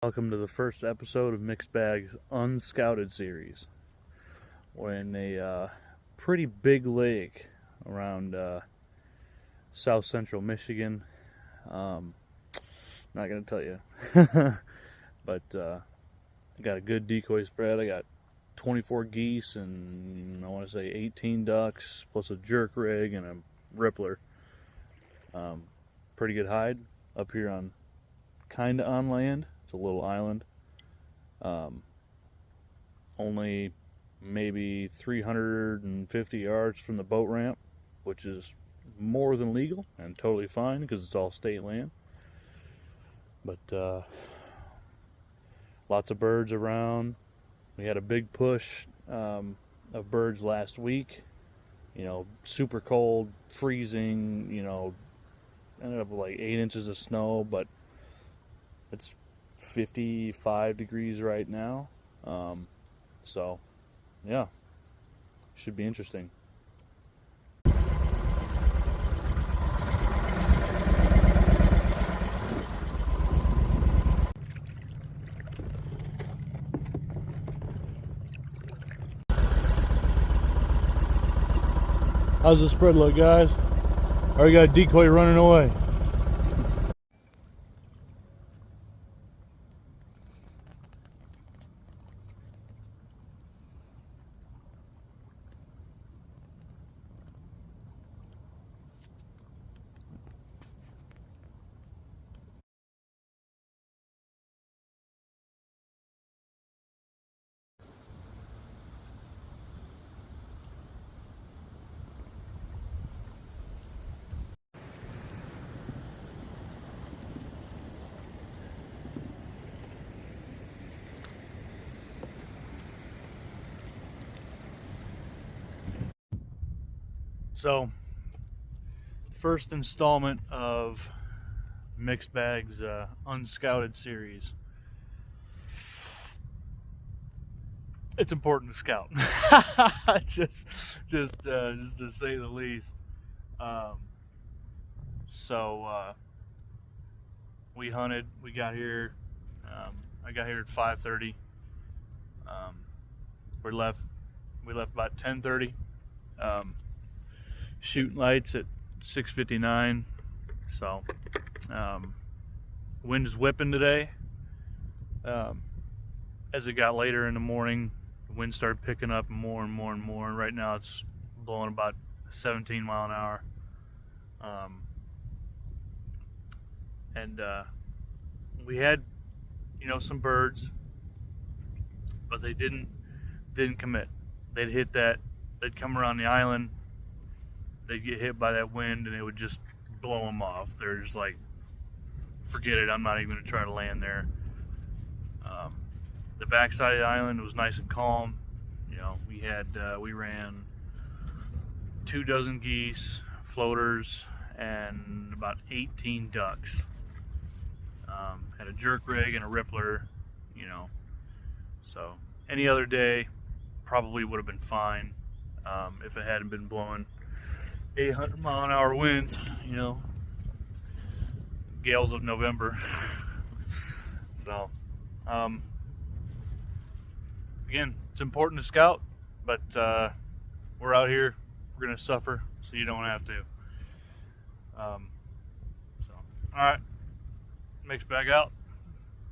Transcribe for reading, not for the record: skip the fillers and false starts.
Welcome to the first episode of MXDBAG's Unscouted series. We're in a pretty big lake around south central Michigan. Not going to tell you. But I got a good decoy spread. I got 24 geese and I want to say 18 ducks plus a jerk rig and a rippler. Pretty good hide up here on kind of on land. It's a little island. Only maybe 350 yards from the boat ramp, which is more than legal and totally fine because it's all state land. But lots of birds around. We had a big push of birds last week. You know, super cold, freezing, you know, ended up with like 8 inches of snow, but it's 55 degrees right now. So yeah, should be interesting. How's the spread look, guys? Already got a decoy running away. So, first installment of MXDBAG's Unscouted series. It's important to scout, just to say the least. We hunted. We got here. I got here at 5:30. We left about 10:30. Shooting lights at 6:59. So wind is whipping today. As it got later in the morning, the wind started picking up more and more and more, and right now it's blowing about 17 mile an hour. We had, you know, some birds, but they didn't commit. They'd hit that. They'd come around the island. They'd get hit by that wind and it would just blow them off. They're just like, forget it, I'm not even going to try to land there. The backside of the island was nice and calm. You know, we ran 24 geese, floaters, and about 18 ducks. Had a jerk rig and a rippler, you know. So any other day probably would have been fine if it hadn't been blowing 800 mile an hour winds, you know, gales of November. So, again, it's important to scout, but we're out here, we're gonna suffer, so you don't have to. All right, MXDBAG out.